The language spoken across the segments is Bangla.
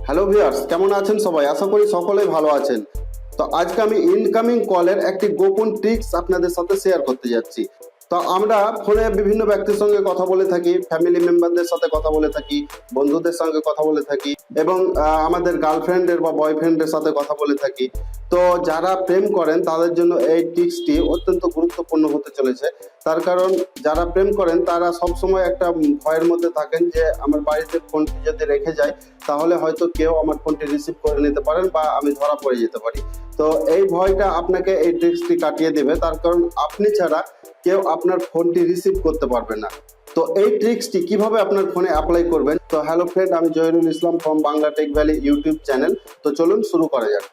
হ্যালো ভিউয়ার্স, কেমন আছেন সবাই? আশা করি সকলেই ভালো আছেন। তো আজকে আমি ইনকামিং কলের একটি গোপন ট্রিক্স আপনাদের সাথে শেয়ার করতে যাচ্ছি। তো আমরা ফোনে বিভিন্ন ব্যক্তির সঙ্গে কথা বলে থাকি, ফ্যামিলি মেম্বারদের সাথে কথা বলে থাকি, বন্ধুদের সঙ্গে কথা বলে থাকি এবং আমাদের গার্লফ্রেন্ডের বা বয়ফ্রেন্ডের সাথে কথা বলে থাকি। তো যারা প্রেম করেন তাদের জন্য এই ট্রিক্সটি অত্যন্ত গুরুত্বপূর্ণ হতে চলেছে। তার কারণ যারা প্রেম করেন তারা সবসময় একটা ভয়ের মধ্যে থাকেন যে আমার বাড়িতে ফোনটি যদি রেখে যায় তাহলে হয়তো কেউ আমার ফোনটি রিসিভ করে নিতে পারেন বা আমি ধরা পড়ে যেতে পারি। তো এই ভয়টা আপনাকে এই ট্রিক্সটি কাটিয়ে দেবে, তার কারণ আপনি ছাড়া কেউ আপনার ফোনটি রিসিভ করতে পারবে না। তো এই ট্রিক্সটি কিভাবে আপনার ফোনে অ্যাপ্লাই করবেন? তো হ্যালো ফ্রেন্ড, আমি Zahirul Islam from Bangla tech valley YouTube channel. তো চলুন শুরু করা যাক।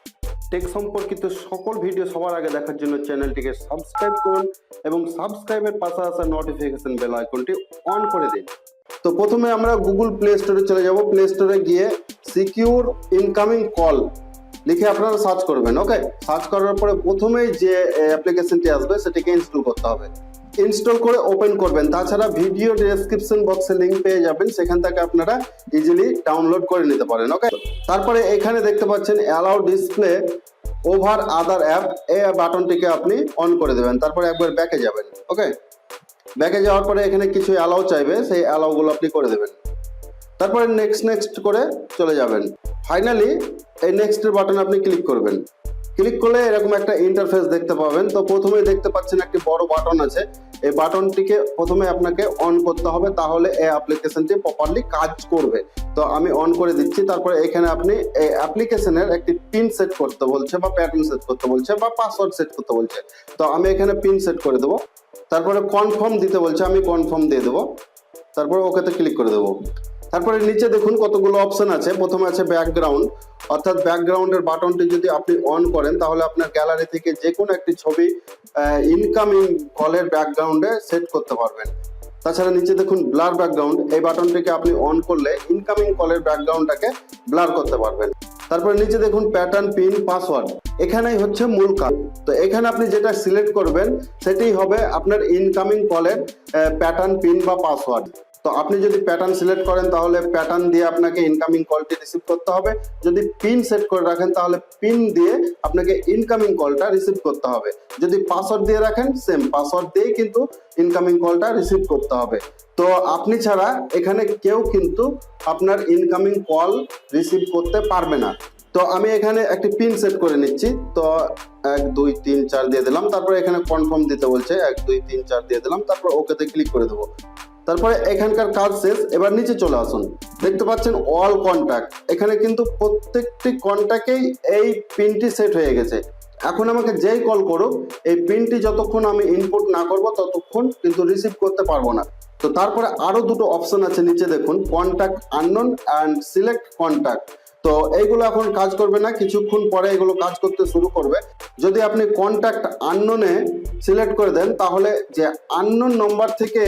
টেক সম্পর্কিত সকল ভিডিও সবার আগে দেখার জন্য চ্যানেলটিকে সাবস্ক্রাইব করুন এবং সাবস্ক্রাইবের পাশে আসা নোটিফিকেশন বেল আইকনটি অন করে দিন। তো প্রথমে আমরা গুগল প্লে স্টোরে চলে যাব। প্লে স্টোরে গিয়ে সিকিউর ইনকামিং কল লিখে আপনারা সার্চ করবেন। ওকে, সার্চ করার পরে প্রথমেই যে অ্যাপ্লিকেশনটি আসবে সেটিকে ইনস্টল করতে হবে। ইনস্টল করে ওপেন করবেন। তাছাড়া ভিডিও ডেসক্রিপশন বক্সে লিংক পেয়ে যাবেন, সেখান থেকে আপনারা ইজিলি ডাউনলোড করে নিতে পারেন। ওকে, তারপরে এখানে দেখতে পাচ্ছেন অ্যালাউ ডিসপ্লে ওভার আদার অ্যাপ, এই বাটনটিকে আপনি অন করে দেবেন। তারপরে একবার ব্যাকে যাবেন। ওকে, ব্যাকে যাওয়ার পরে এখানে কিছু অ্যালাউ চাইবে, সেই অ্যালাউগুলো আপনি করে দেবেন। তারপরে নেক্সট করে চলে যাবেন। ফাইনালি এই নেক্সটের বাটনে আপনি ক্লিক করবেন। ক্লিক করলে এরকম একটা ইন্টারফেস দেখতে পাবেন। তো প্রথমেই দেখতে পাচ্ছেন একটি বড় বাটন আছে, এই বাটনটিকে প্রথমে আপনাকে অন করতে হবে, তাহলে এই অ্যাপ্লিকেশনটি প্রপারলি কাজ করবে। তো আমি অন করে দিচ্ছি। তারপরে এখানে আপনি এই অ্যাপ্লিকেশনের একটি পিন সেট করতে বলছে বা প্যাটার্ন সেট করতে বলছে বা পাসওয়ার্ড সেট করতে বলছে। তো আমি এখানে পিন সেট করে দেবো। তারপরে কনফার্ম দিতে বলছে, আমি কনফার্ম দিয়ে দেবো। তারপরে ওকেতে ক্লিক করে দেবো। তারপরে নিচে দেখুন কতগুলো অপশন আছে। প্রথমে আছে ব্যাকগ্রাউন্ড, অর্থাৎ ব্যাকগ্রাউন্ডের বাটনটি যদি আপনি অন করেন তাহলে আপনার গ্যালারি থেকে যে কোনো একটি ছবি ইনকামিং কলের ব্যাকগ্রাউন্ডে সেট করতে পারবেন। তাছাড়া নিচে দেখুন ব্লার ব্যাকগ্রাউন্ড, এই বাটনটিকে আপনি অন করলে ইনকামিং কলের ব্যাকগ্রাউন্ডটাকে ব্লার করতে পারবেন। তারপরে নিচে দেখুন প্যাটার্ন, পিন, পাসওয়ার্ড, এখানেই হচ্ছে মূল কাজ। তো এখানে আপনি যেটা সিলেক্ট করবেন সেটাই হবে আপনার ইনকামিং কলের প্যাটার্ন, পিন বা পাসওয়ার্ড। তো আপনি যদি প্যাটার্ন সিলেক্ট করেন তাহলে প্যাটার্ন দিয়ে আপনাকে ইনকামিং কলটি রিসিভ করতে হবে। যদি পিন সেট করে রাখেন তাহলে পিন দিয়ে আপনাকে ইনকামিং কলটা রিসিভ করতে হবে। যদি পাসওয়ার্ড দিয়ে রাখেন সেম পাসওয়ার্ড দিয়েই কিন্তু ইনকামিং কলটা রিসিভ করতে হবে। তো আপনি ছাড়া এখানে কেউ কিন্তু আপনার ইনকামিং কল রিসিভ করতে পারবে না। তো আমি এখানে একটি পিন সেট করে নিচ্ছি। তো 1 2 3 4 দিয়ে দিলাম। তারপরে এখানে কনফার্ম দিতে বলছে, 1 2 3 4 দিয়ে দিলাম। তারপর ওকেতে ক্লিক করে দেবো। তারপরে এখানকার কাজ শেষ। এবার নিচে চলে আসুন। দেখতে পাচ্ছেন অল কন্ট্যাক্ট, এখানে কিন্তু প্রত্যেকটি কন্ট্যাক্টেই এই পিনটি সেট হয়ে গেছে। এখন আমাকে যেই কল করুক এই পিনটি যতক্ষণ আমি ইনপুট না করব ততক্ষণ কিন্তু রিসিভ করতে পারবো না। তো তারপরে আরো দুটো অপশন আছে নিচে দেখুন, contact unknown and select contact. তো এইগুলো এখন কাজ করবে না, কিছুক্ষণ পরে এগুলো কাজ করতে শুরু করবে। যদি আপনি কন্ট্যাক্ট আননোনে সিলেক্ট করে দেন তাহলে যে আননোন নম্বর থেকে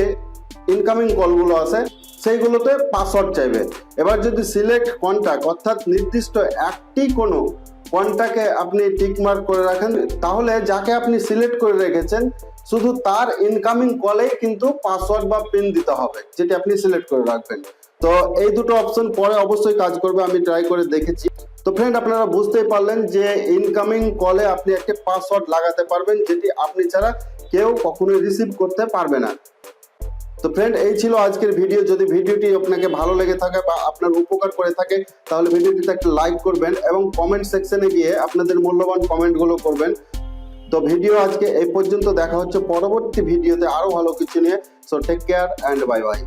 ইনকামিং কলগুলো আছে সেইগুলোতে পাসওয়ার্ড চাইবে। এবার যদি সিলেক্ট কন্ট্যাক্ট অর্থাৎ নির্দিষ্ট একটি কোনো কন্ট্যাক্টে আপনি টিক মার্ক করে রাখেন তাহলে যাকে আপনি সিলেক্ট করে রেখেছেন শুধু তার ইনকামিং কলেই কিন্তু পাসওয়ার্ড বা পিন দিতে হবে, যেটি আপনি সিলেক্ট করে রাখবেন। তো এই দুটো অপশন পরে অবশ্যই কাজ করবে, আমি ট্রাই করে দেখেছি। তো ফ্রেন্ড, আপনারা বুঝতেই পারলেন যে ইনকামিং কলে আপনি একটা পাসওয়ার্ড লাগাতে পারবেন যেটি আপনি ছাড়া কেউ কখনোই রিসিভ করতে পারবে না। তো ফ্রেন্ড, এই ছিল আজকের ভিডিও। যদি ভিডিওটি আপনাকে ভালো লেগে থাকে বা আপনার উপকার করে থাকে তাহলে ভিডিওটিতে একটা লাইক করবেন এবং কমেন্ট সেকশনে গিয়ে আপনাদের মূল্যবান কমেন্টগুলো করবেন। তো ভিডিও আজকে এই পর্যন্ত, দেখা হচ্ছে পরবর্তী ভিডিওতে আরো ভালো কিছু নিয়ে। So take care and bye by.